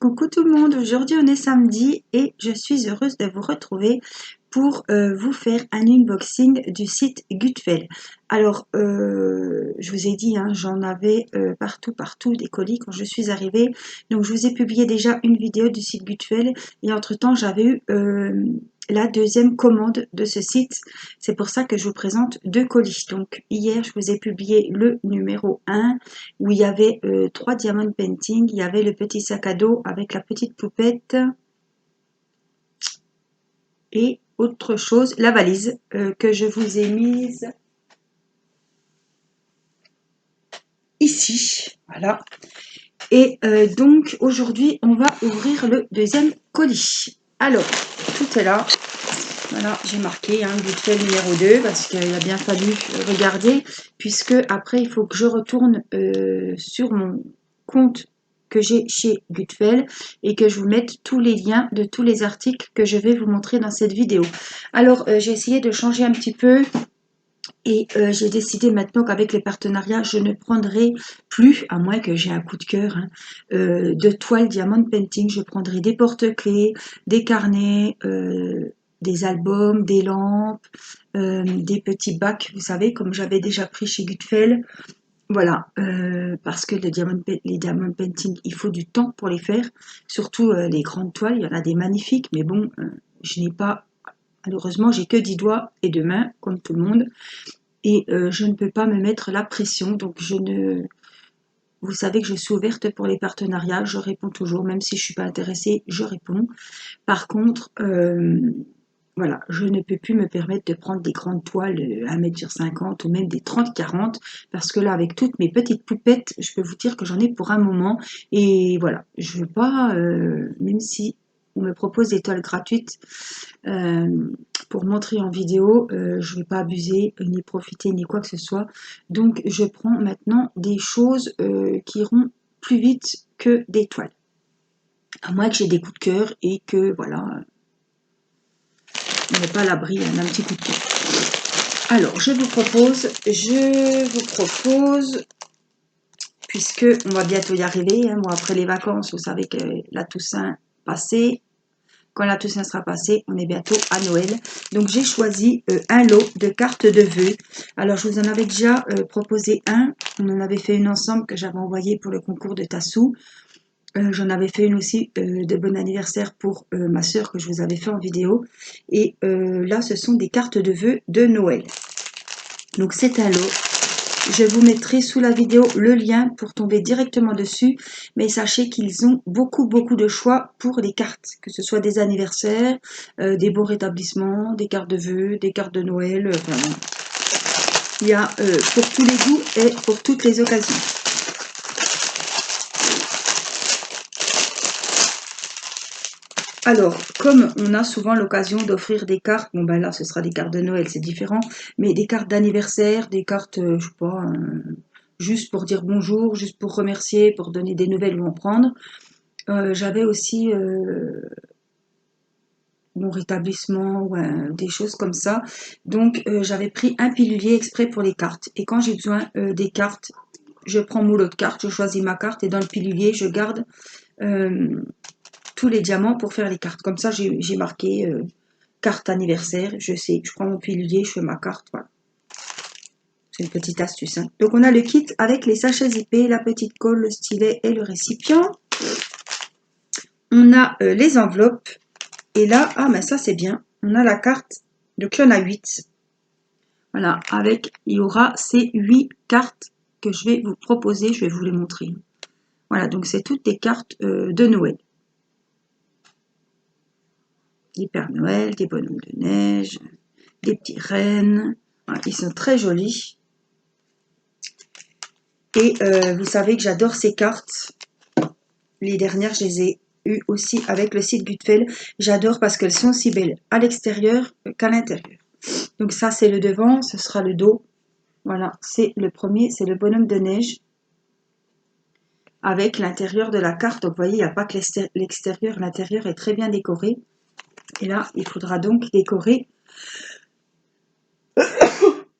Coucou tout le monde, aujourd'hui on est samedi et je suis heureuse de vous retrouver pour vous faire un unboxing du site Gutfeld. Alors, je vous ai dit, hein, j'en avais partout des colis quand je suis arrivée. Donc je vous ai publié déjà une vidéo du site Gutfeld et entre-temps j'avais eu la deuxième commande de ce site. C'est pour ça que je vous présente deux colis. Donc hier je vous ai publié le numéro 1 où il y avait 3 diamond painting, il y avait le petit sac à dos avec la petite poupette et autre chose, la valise que je vous ai mise ici. Voilà. Et donc aujourd'hui, on va ouvrir le deuxième colis. Alors, tout est là. Voilà, j'ai marqué Gutfeld numéro 2 parce qu'il a bien fallu regarder puisque après il faut que je retourne sur mon compte que j'ai chez Gutfeld et que je vous mette tous les liens de tous les articles que je vais vous montrer dans cette vidéo. Alors j'ai essayé de changer un petit peu et j'ai décidé maintenant qu'avec les partenariats, je ne prendrai plus, à moins que j'ai un coup de cœur, de toile diamond painting. Je prendrai des porte-clés, des carnets, des albums, des lampes, des petits bacs, vous savez, comme j'avais déjà pris chez Gutfeld. Voilà, parce que les diamond painting, il faut du temps pour les faire, surtout les grandes toiles. Il y en a des magnifiques, mais bon, je n'ai pas, malheureusement, j'ai que 10 doigts et 2 mains, comme tout le monde. Et je ne peux pas me mettre la pression, donc je ne... Vous savez que je suis ouverte pour les partenariats, je réponds toujours, même si je ne suis pas intéressée, je réponds. Par contre, voilà, je ne peux plus me permettre de prendre des grandes toiles 1,50 m ou même des 30-40, parce que là, avec toutes mes petites poupettes, je peux vous dire que j'en ai pour un moment. Et voilà, je ne veux pas, même si on me propose des toiles gratuites, pour montrer en vidéo, je ne vais pas abuser, ni profiter, ni quoi que ce soit. Donc, je prends maintenant des choses qui iront plus vite que des toiles. À moins que j'ai des coups de cœur et que, voilà, on n'est pas à l'abri d'un petit coup de cœur. Alors, je vous propose, puisque on va bientôt y arriver, moi après les vacances, vous savez que la Toussaint passée, quand la Toussaint sera passée, on est bientôt à Noël. Donc, j'ai choisi un lot de cartes de vœux. Alors, je vous en avais déjà proposé un. On en avait fait une ensemble que j'avais envoyé pour le concours de Tassou. J'en avais fait une aussi de bon anniversaire pour ma soeur que je vous avais fait en vidéo. Et là, ce sont des cartes de vœux de Noël. Donc, c'est un lot. Je vous mettrai sous la vidéo le lien pour tomber directement dessus. Mais sachez qu'ils ont beaucoup de choix pour les cartes. Que ce soit des anniversaires, des bons rétablissements, des cartes de vœux, des cartes de Noël. Enfin, il y a pour tous les goûts et pour toutes les occasions. Alors, comme on a souvent l'occasion d'offrir des cartes, bon ben là ce sera des cartes de Noël, c'est différent, mais des cartes d'anniversaire, des cartes, je sais pas, juste pour dire bonjour, juste pour remercier, pour donner des nouvelles ou en prendre. J'avais aussi mon rétablissement, ouais, des choses comme ça. Donc j'avais pris un pilulier exprès pour les cartes. Et quand j'ai besoin des cartes, je prends mon lot de cartes, je choisis ma carte et dans le pilulier, je garde tous les diamants pour faire les cartes. Comme ça, j'ai marqué carte anniversaire. Je sais, je prends mon pilulier, je fais ma carte. Voilà. C'est une petite astuce. Hein. Donc, on a le kit avec les sachets zippés, la petite colle, le stylet et le récipient. On a les enveloppes. Et là, ah, mais ça, c'est bien. On a la carte. Donc, il y en a 8. Voilà, avec, il y aura ces 8 cartes que je vais vous proposer. Je vais vous les montrer. Voilà, donc c'est toutes des cartes de Noël. Des Pères Noël, des bonhommes de neige, des petits rennes. Voilà, ils sont très jolis. Et vous savez que j'adore ces cartes. Les dernières, je les ai eues aussi avec le site Gutfeld. J'adore parce qu'elles sont si belles à l'extérieur qu'à l'intérieur. Donc ça, c'est le devant, ce sera le dos. Voilà, c'est le premier, c'est le bonhomme de neige. Avec l'intérieur de la carte. Donc vous voyez, il n'y a pas que l'extérieur, l'intérieur est très bien décoré. Et là, il faudra donc décorer,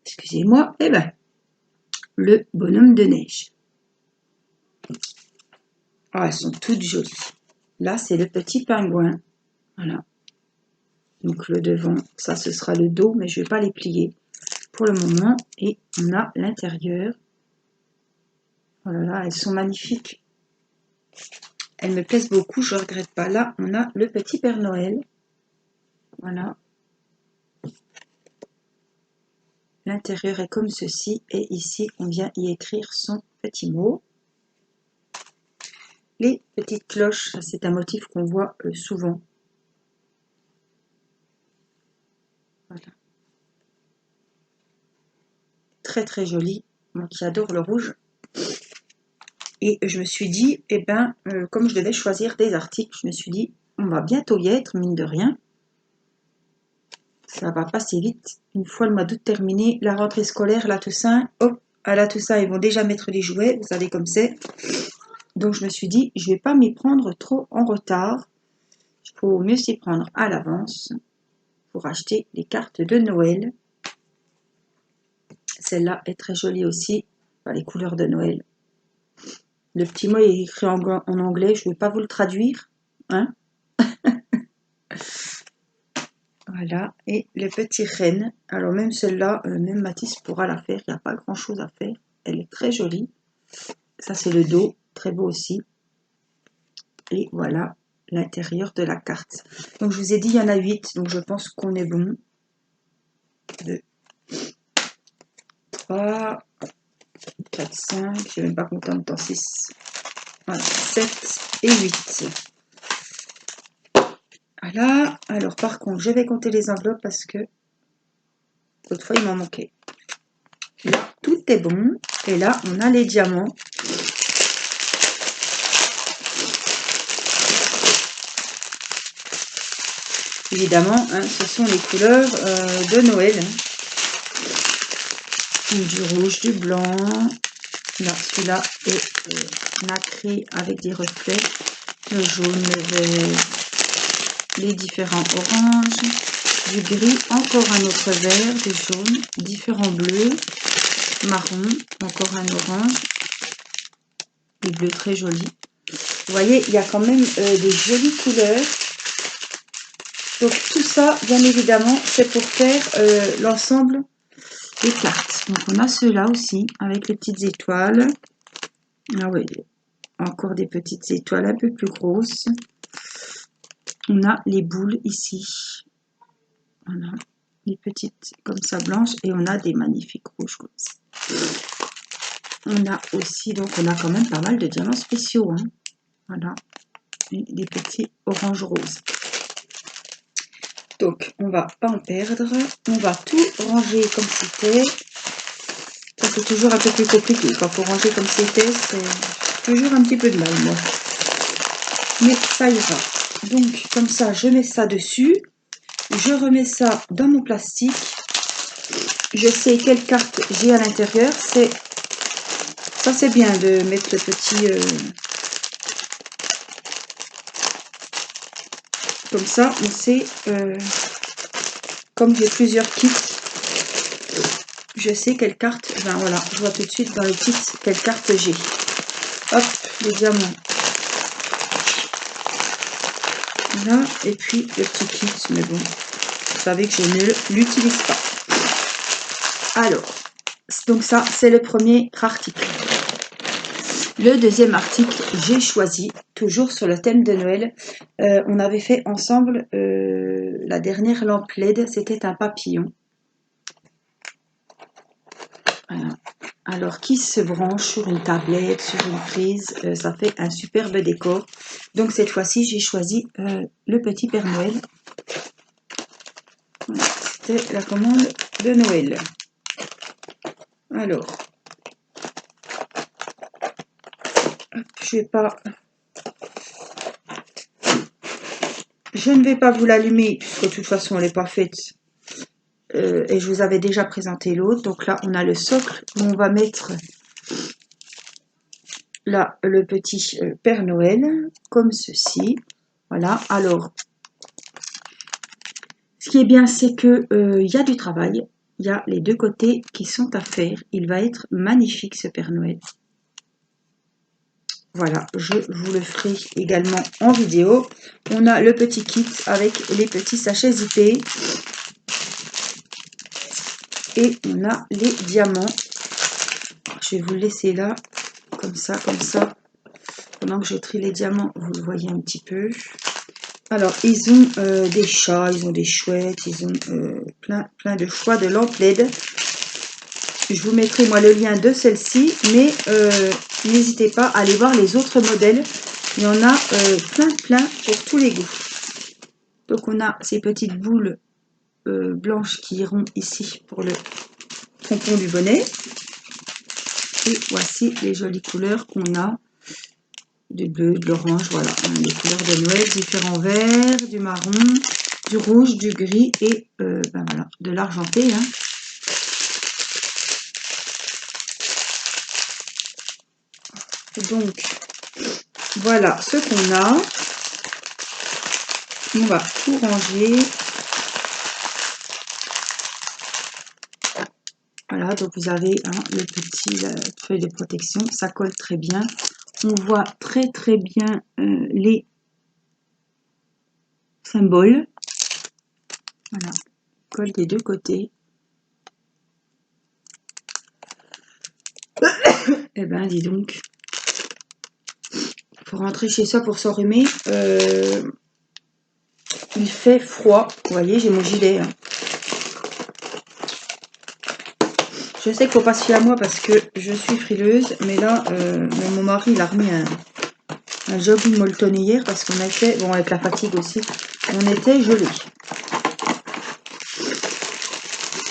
excusez-moi, eh ben, le bonhomme de neige. Ah, elles sont toutes jolies. Là, c'est le petit pingouin. Voilà. Donc le devant, ça ce sera le dos, mais je ne vais pas les plier pour le moment. Et on a l'intérieur. Oh là là, elles sont magnifiques. Elles me plaisent beaucoup, je ne regrette pas. Là, on a le petit Père Noël. Voilà. L'intérieur est comme ceci. Et ici, on vient y écrire son petit mot. Les petites cloches, c'est un motif qu'on voit souvent. Voilà. Très très joli. Moi qui adore le rouge. Et je me suis dit, eh ben, comme je devais choisir des articles, je me suis dit, on va bientôt y être, mine de rien. Ça va passer vite. Une fois le mois d'août terminé, la rentrée scolaire, la Toussaint, hop, à la Toussaint, ils vont déjà mettre les jouets, vous savez comme c'est. Donc je me suis dit, je ne vais pas m'y prendre trop en retard. Il faut mieux s'y prendre à l'avance pour acheter les cartes de Noël. Celle-là est très jolie aussi, enfin, les couleurs de Noël. Le petit mot est écrit en anglais, je ne vais pas vous le traduire, hein. Voilà, et le petit renne. Alors même celle-là, même Mathis pourra la faire, il n'y a pas grand-chose à faire. Elle est très jolie. Ça c'est le dos, très beau aussi. Et voilà l'intérieur de la carte. Donc je vous ai dit, il y en a 8, donc je pense qu'on est bon. 2, 3, 4, 5, je ne vais même pas compter en même temps, 6, voilà, 7 et 8. Voilà, alors par contre, je vais compter les enveloppes parce que l'autre fois il m'en manquait. Là, tout est bon. Et là, on a les diamants. Évidemment, hein, ce sont les couleurs de Noël. Du rouge, du blanc. Là, celui-là est nacré avec des reflets. Le jaune, le vert, les différents oranges, du gris, encore un autre vert, du jaune, différents bleus, marron, encore un orange, des bleus très jolis. Vous voyez, il y a quand même des jolies couleurs. Donc tout ça, bien évidemment, c'est pour faire l'ensemble des cartes. Donc on a ceux-là aussi, avec les petites étoiles. Ah oui, encore des petites étoiles un peu plus grosses. On a les boules ici. Voilà, les petites comme ça blanches. Et on a des magnifiques rouges comme ça. On a aussi, donc on a quand même pas mal de diamants spéciaux. Hein. Voilà, et des petits orange roses. Donc, on va pas en perdre. On va tout ranger comme c'était. Ça, c'est toujours un peu plus compliqué. Quand il faut ranger comme c'était, c'est toujours un petit peu de mal, moi. Mais ça ira. Donc, comme ça, je mets ça dessus. Je remets ça dans mon plastique. Je sais quelle carte j'ai à l'intérieur. Ça, c'est bien de mettre le petit... Comme ça, on sait... Comme j'ai plusieurs kits, je sais quelle carte... Ben voilà, je vois tout de suite dans le kit quelle carte j'ai. Hop, les diamants. Voilà, et puis le petit kit, mais bon, vous savez que je ne l'utilise pas. Alors, donc ça, c'est le premier article. Le deuxième article, j'ai choisi, toujours sur le thème de Noël, on avait fait ensemble la dernière lampe LED, c'était un papillon. Voilà. Alors, qui se branche sur une tablette, sur une prise, ça fait un superbe décor. Donc, cette fois-ci, j'ai choisi le petit Père Noël. Voilà, c'était la commande de Noël. Alors, je ne vais pas vous l'allumer, puisque de toute façon, elle n'est pas faite. Et je vous avais déjà présenté l'autre. Donc là, on a le socle où on va mettre là le petit Père Noël, comme ceci. Voilà, alors, ce qui est bien, c'est que y a du travail. Il y a les deux côtés qui sont à faire. Il va être magnifique, ce Père Noël. Voilà, je vous le ferai également en vidéo. On a le petit kit avec les petits sachets zippés. Et on a les diamants. Je vais vous le laisser là, comme ça. Pendant que je trie les diamants, vous le voyez un petit peu. Alors, ils ont des chats, ils ont des chouettes, ils ont plein de choix de lampes LED. Je vous mettrai moi le lien de celle-ci, mais n'hésitez pas à aller voir les autres modèles. Il y en a plein pour tous les goûts. Donc on a ces petites boules blanches qui iront ici pour le pompon du bonnet. Et voici les jolies couleurs qu'on a. Du bleu, de l'orange, voilà, les couleurs de Noël, différents verts, du marron, du rouge, du gris et ben voilà, de l'argenté. Hein. Donc, voilà ce qu'on a. On va tout ranger. Voilà, donc vous avez le petit feuille de protection, ça colle très bien. On voit très bien les symboles. Voilà, colle des deux côtés. Eh ben, dis donc, pour rentrer chez soi pour s'enrhumer, il fait froid. Vous voyez, j'ai mon gilet. Hein. Je sais qu'il ne faut pas se fier à moi parce que je suis frileuse, mais là, mon mari il a remis un jogging molletonné hier parce qu'on était, bon avec la fatigue aussi, on était gelés.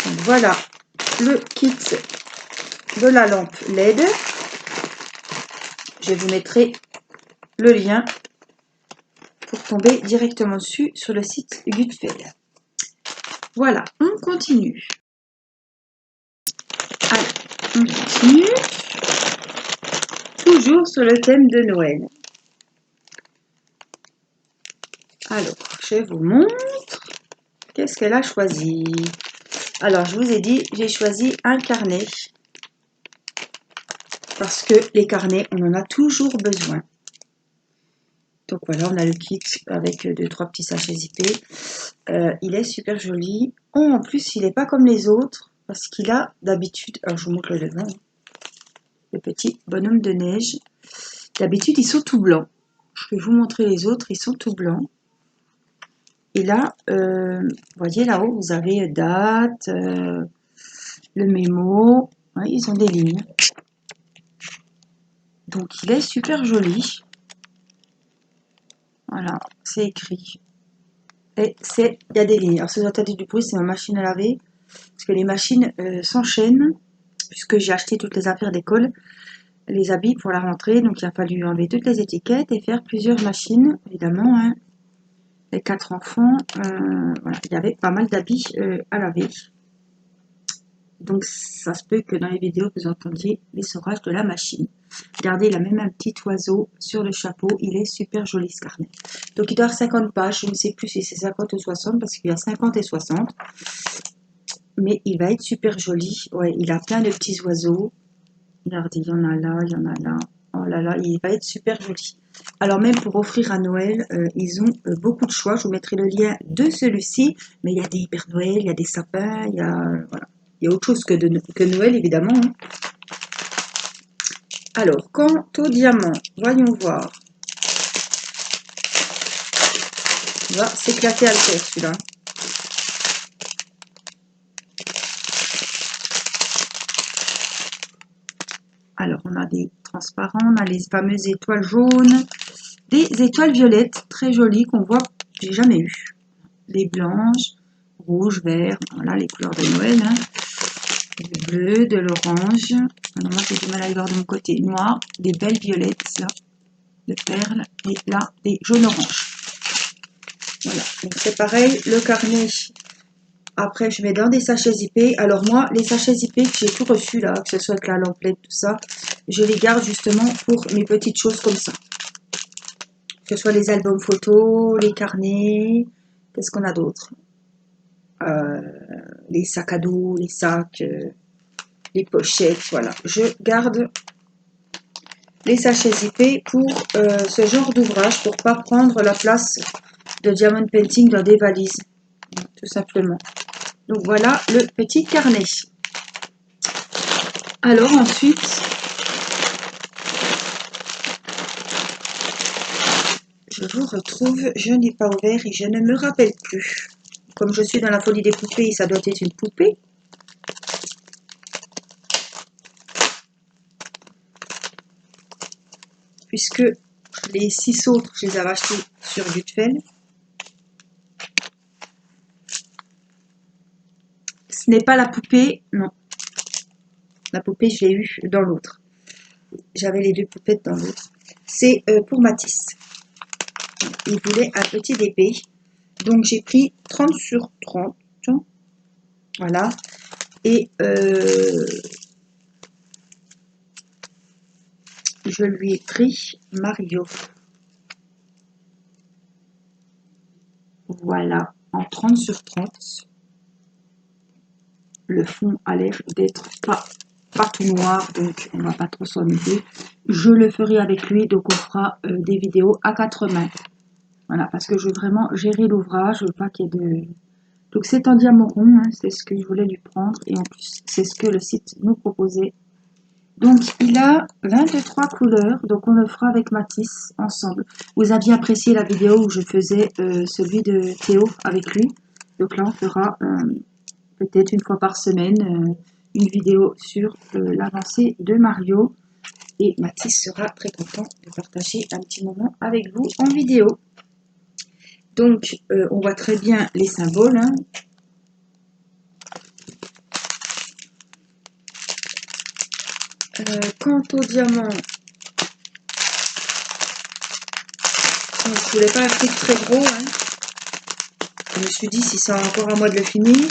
Donc voilà le kit de la lampe LED. Je vous mettrai le lien pour tomber directement dessus sur le site Gutfeld. Voilà, on continue. Alors, on continue. Toujours sur le thème de Noël. Alors, je vous montre. Qu'est-ce qu'elle a choisi? Alors, je vous ai dit, j'ai choisi un carnet. Parce que les carnets, on en a toujours besoin. Donc voilà, on a le kit avec 2-3 petits sachets zippés. Il est super joli. Oh, en plus, il n'est pas comme les autres. Parce qu'il a d'habitude... Alors, je vous montre le devant. Le petit bonhomme de neige. D'habitude, ils sont tout blancs. Je vais vous montrer les autres. Ils sont tout blancs. Et là, vous voyez là-haut, vous avez date, le mémo. Ouais, ils ont des lignes. Donc, il est super joli. Voilà, c'est écrit. Et il y a des lignes. Alors, si vous entendez du bruit, c'est ma machine à laver. Parce que les machines s'enchaînent. Puisque j'ai acheté toutes les affaires d'école, les habits pour la rentrée. Donc, il a fallu enlever toutes les étiquettes et faire plusieurs machines, évidemment. Hein. Les 4 enfants, voilà, il y avait pas mal d'habits à laver. Donc, ça se peut que dans les vidéos, vous entendiez l'essorage de la machine. Regardez, il a même un petit oiseau sur le chapeau. Il est super joli, ce carnet. Donc, il doit avoir 50 pages. Je ne sais plus si c'est 50 ou 60, parce qu'il y a 50 et 60. Mais il va être super joli. Ouais, il a plein de petits oiseaux. Regardez, il y en a là, il y en a là. Oh là là, il va être super joli. Alors, même pour offrir à Noël, ils ont beaucoup de choix. Je vous mettrai le lien de celui-ci. Mais il y a des Père Noël, il y a des sapins, il y a... voilà. Il y a autre chose que Noël, évidemment. Hein. Alors, quant au diamant, voyons voir. Il va s'éclater à le faire, celui-là. Alors, on a des transparents, on a les fameuses étoiles jaunes, des étoiles violettes très jolies qu'on voit, j'ai jamais eu. Les blanches, rouge, vert, voilà les couleurs de Noël. Hein. Du bleu, de l'orange. Alors moi j'ai du mal à y voir de mon côté. Noir, des belles violettes là, de perles, et là des jaunes oranges. Voilà, donc c'est pareil, le carnet. Après, je mets dans des sachets zippés. Alors moi, les sachets zippés que j'ai tout reçu là, que ce soit avec la lamplette, tout ça, je les garde justement pour mes petites choses comme ça. Que ce soit les albums photos, les carnets, qu'est-ce qu'on a d'autre les sacs à dos, les sacs, les pochettes, voilà. Je garde les sachets zippés pour ce genre d'ouvrage, pour pas prendre la place de diamond painting dans des valises, tout simplement. Donc voilà le petit carnet. Alors ensuite, je vous retrouve, je n'ai pas ouvert et je ne me rappelle plus. Comme je suis dans la folie des poupées, ça doit être une poupée. Puisque les 6 autres, je les avais achetés sur Gutfeld. Ce n'est pas la poupée, non. La poupée, je l'ai eue dans l'autre. J'avais les 2 poupettes dans l'autre. C'est pour Matisse. Il voulait un petit épée. Donc j'ai pris 30 sur 30. Voilà. Et je lui ai pris Mario. Voilà. En 30 sur 30. Le fond a l'air d'être pas tout noir, donc on va pas trop s'ennuyer. Je le ferai avec lui, donc on fera des vidéos à 4 mains. Voilà, parce que je veux vraiment gérer l'ouvrage, je veux pas qu'il y ait de... Donc c'est en diamant rond, hein, c'est ce que je voulais lui prendre, et en plus c'est ce que le site nous proposait. Donc il a 23 couleurs, donc on le fera avec Matisse ensemble. Vous aviez apprécié la vidéo où je faisais celui de Théo avec lui. Donc là on fera peut-être une fois par semaine une vidéo sur l'avancée de Mario. Et Mathis sera très content de partager un petit moment avec vous en vidéo. Donc, on voit très bien les symboles. Hein. Quant au diamant, je ne voulais pas un truc très gros. Hein. Je me suis dit, si c'est encore à moi de le finir.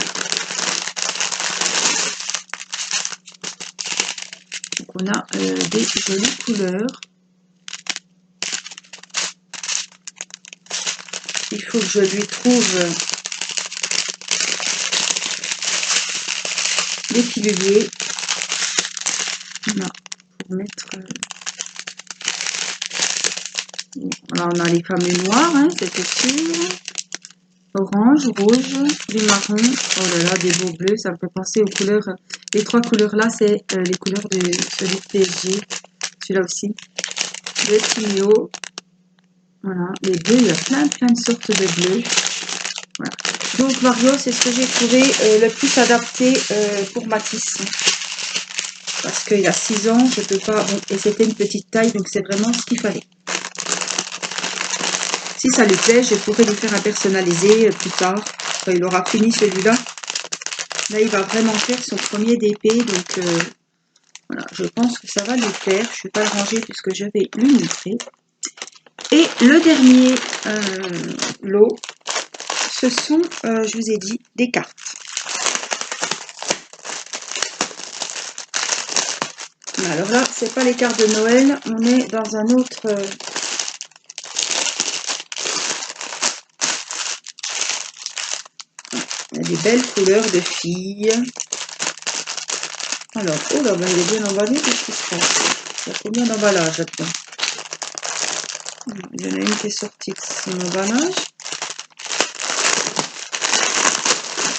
Donc, on a des jolies couleurs. Il faut que je lui trouve des piluliers. Voilà, pour mettre... Voilà, on a les fameux noirs, hein, c'était sûr. Orange, rouge, du marron. Oh là là, des beaux bleus. Ça me fait penser aux couleurs. Les 3 couleurs là, c'est les couleurs de celui de PSG. Celui-là aussi. Le Timio. Voilà, les bleus, il y a plein de sortes de bleus. Voilà. Donc Mario, c'est ce que j'ai trouvé le plus adapté pour Matisse. Parce qu'il a 6 ans, je peux pas... Bon, et c'était une petite taille, donc c'est vraiment ce qu'il fallait. Si ça lui plaît, je pourrais lui faire un personnalisé plus tard, quand il aura fini celui-là. Là, il va vraiment faire son premier DP, donc voilà, je pense que ça va lui plaire. Je ne vais pas le ranger puisque je vais lui montrer. Et le dernier lot, ce sont, je vous ai dit, des cartes. Alors là, c'est pas les cartes de Noël, on est dans un autre... il y a des belles couleurs de filles. Alors, oh là, ben, il est bien emballé, qu'est-ce qui se passe? Il y a combien d'emballages là-dedans? Il y en a une qui est sortie de son emballage.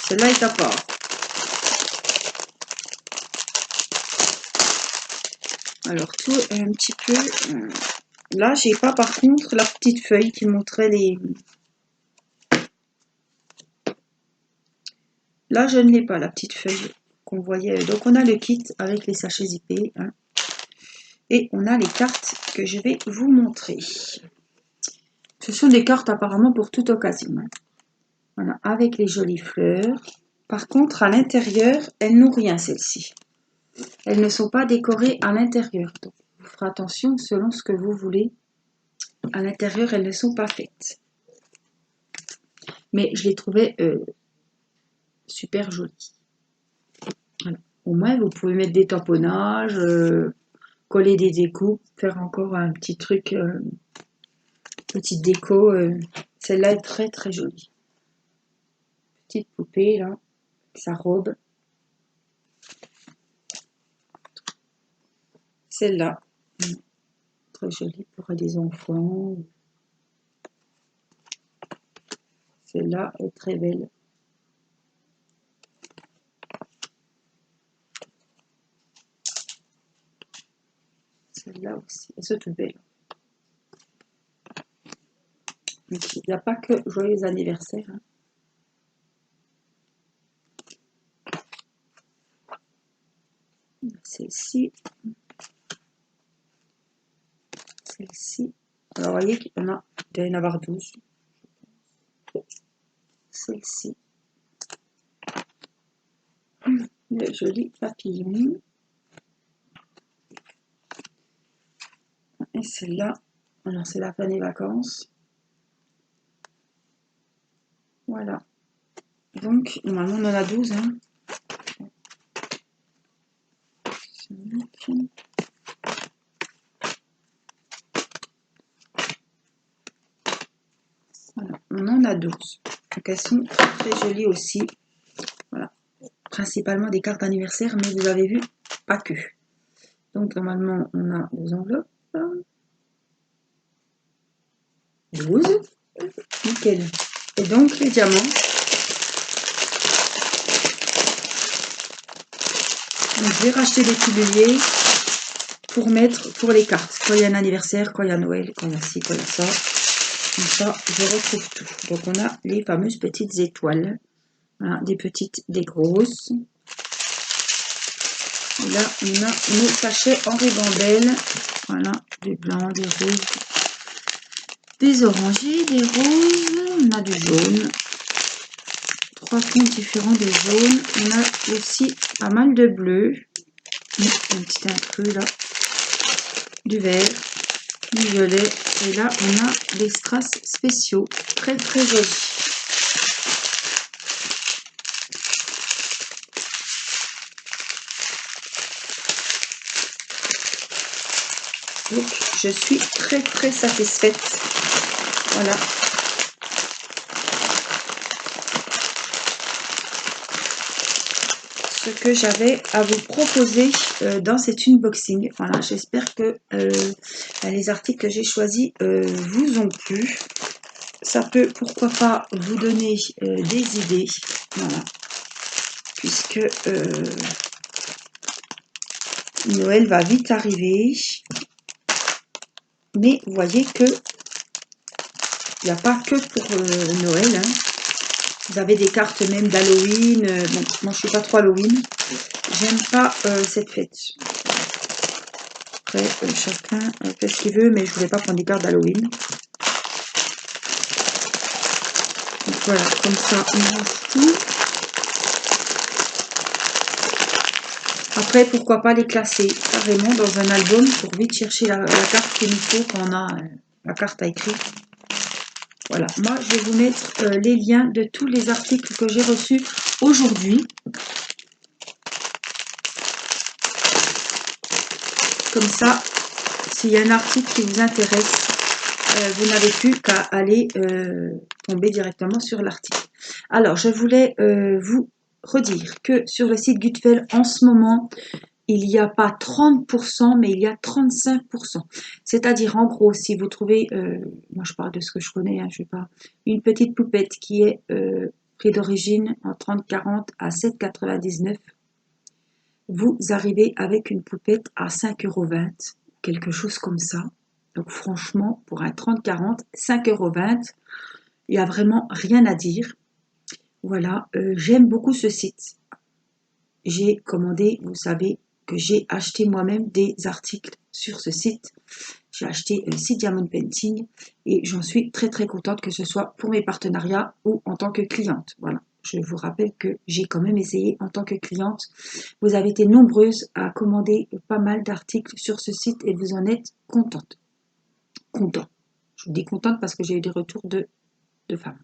Celle-là est à part. Alors, tout est un petit peu... Là, j'ai pas par contre la petite feuille qui montrait les... Là, je ne l'ai pas, la petite feuille qu'on voyait. Donc, on a le kit avec les sachets zippés. Hein. Et on a les cartes que je vais vous montrer. Ce sont des cartes apparemment pour toute occasion. Hein. Voilà, avec les jolies fleurs. Par contre, à l'intérieur, elles n'ont rien, celles-ci. Elles ne sont pas décorées à l'intérieur. Donc, vous ferez attention selon ce que vous voulez. À l'intérieur, elles ne sont pas faites. Mais je les trouvais super jolies. Voilà. Au moins, vous pouvez mettre des tamponnages, coller des découpes, faire encore un petit truc, petite déco. Celle-là est très très jolie. Petite poupée, là, avec sa robe. Celle-là. très jolie pour des enfants. Celle-là est très belle. Celle-là aussi, elles sont toutes belles. Il n'y a pas que joyeux anniversaire. Hein. Celle-ci. Celle-ci. Alors, vous voyez qu'il y en a, il doit y en avoir 12. Celle-ci. Le joli papillon. Et celle-là, alors c'est la fin des vacances. Voilà. Donc, normalement, on en a 12. Hein. Voilà, on en a 12. Donc, elles sont très jolies aussi. Voilà. Principalement des cartes d'anniversaire, mais vous avez vu, pas que. Donc, normalement, on a 2 enveloppes. 12. Nickel. Et donc, les diamants. Donc, je vais racheter des piluliers pour mettre pour les cartes. Quand il y a un anniversaire, quand il y a Noël, quand il y a ci, quand il y a ça. Comme ça, je retrouve tout. Donc, on a les fameuses petites étoiles. Voilà, des petites, des grosses. Et là, on a nos sachets en ribambelle. Voilà, des blancs, des rouges, des orangés, des roses. On a du jaune. 3 comptes différents de jaune. On a aussi pas mal de bleu. Un petit incrus là. Du vert, du violet. Et là, on a des strass spéciaux. Très, très jolis. Donc, je suis très, très satisfaite. Voilà. Ce que j'avais à vous proposer dans cet unboxing. Voilà, j'espère que les articles que j'ai choisis vous ont plu. Ça peut, pourquoi pas, vous donner des idées. Voilà. Puisque Noël va vite arriver. Mais vous voyez que il n'y a pas que pour Noël. Hein. Vous avez des cartes même d'Halloween. Bon, moi je suis pas trop Halloween. J'aime pas cette fête. Après, chacun fait ce qu'il veut, mais je voulais pas prendre des cartes d'Halloween. Donc voilà, comme ça, on range tout. Après, pourquoi pas les classer carrément dans un album pour vite chercher la carte qu'il nous faut quand on a la carte à écrire. Voilà, moi je vais vous mettre les liens de tous les articles que j'ai reçus aujourd'hui. Comme ça, s'il y a un article qui vous intéresse, vous n'avez plus qu'à aller tomber directement sur l'article. Alors, je voulais vous redire que sur le site Gutfeld, en ce moment, il n'y a pas 30%, mais il y a 35%. C'est-à-dire, en gros, si vous trouvez, moi je parle de ce que je connais, hein, je sais pas, une petite poupette qui est prix d'origine en 30-40 à 7,99 €, vous arrivez avec une poupette à 5,20 €, quelque chose comme ça. Donc franchement, pour un 30-40, 5,20 €, il n'y a vraiment rien à dire. Voilà, j'aime beaucoup ce site. J'ai commandé, vous savez, que j'ai acheté moi-même des articles sur ce site. J'ai acheté 6 Diamond Painting et j'en suis très très contente, que ce soit pour mes partenariats ou en tant que cliente. Voilà, je vous rappelle que j'ai quand même essayé en tant que cliente. Vous avez été nombreuses à commander pas mal d'articles sur ce site et vous en êtes contente. Content. Je vous dis contente parce que j'ai eu des retours de femmes.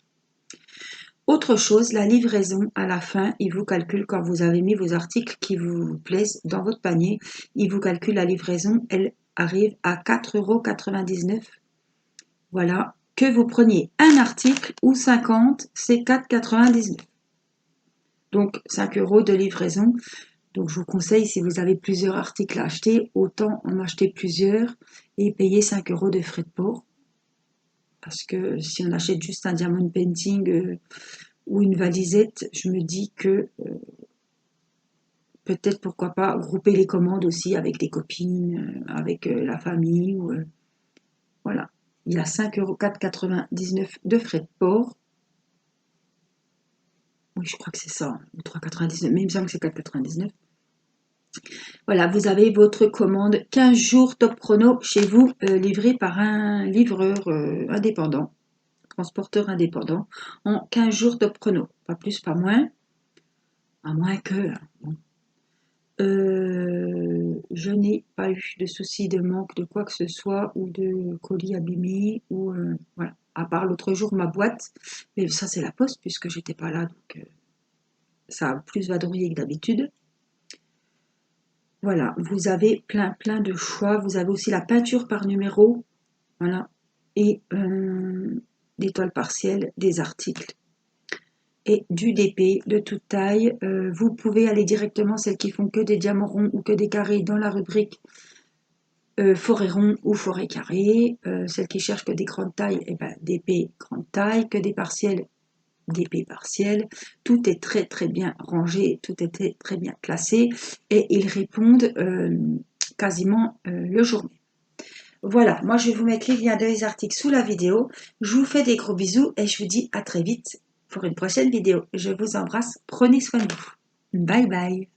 Autre chose, la livraison, à la fin, il vous calcule, quand vous avez mis vos articles qui vous plaisent dans votre panier, il vous calcule la livraison, elle arrive à 4,99 €. Voilà, que vous preniez un article ou 50, c'est 4,99 €. Donc 5 € de livraison. Donc je vous conseille, si vous avez plusieurs articles à acheter, autant en acheter plusieurs et payer 5 € de frais de port. Parce que si on achète juste un diamond painting ou une valisette, je me dis que peut-être pourquoi pas grouper les commandes aussi avec des copines, avec la famille. Voilà. Il y a 5,4,99 € de frais de port. Oui, je crois que c'est ça, ou 3,99 €, mais il me semble que c'est 4,99 €. Voilà, vous avez votre commande 15 jours top chrono chez vous, livré par un livreur indépendant, transporteur indépendant, en 15 jours top chrono. Pas plus, pas moins, à moins que... Bon. Je n'ai pas eu de soucis de manque de quoi que ce soit ou de colis abîmés ou voilà. À part l'autre jour ma boîte, mais ça c'est la poste puisque j'étais pas là donc ça a plus vadrouillé que d'habitude. Voilà, vous avez plein de choix. Vous avez aussi la peinture par numéro, voilà, et des toiles partielles, des articles et du DP de toute taille. Vous pouvez aller directement, celles qui font que des diamants ronds ou que des carrés, dans la rubrique forêt rond ou forêt carré. Celles qui cherchent que des grandes tailles, et ben DP grande taille, que des partiels, DP partiel. Tout est très bien rangé, tout est très bien classé et ils répondent quasiment le jour même. Voilà, moi je vais vous mettre les liens des articles sous la vidéo. Je vous fais des gros bisous et je vous dis à très vite pour une prochaine vidéo. Je vous embrasse, prenez soin de vous. Bye bye.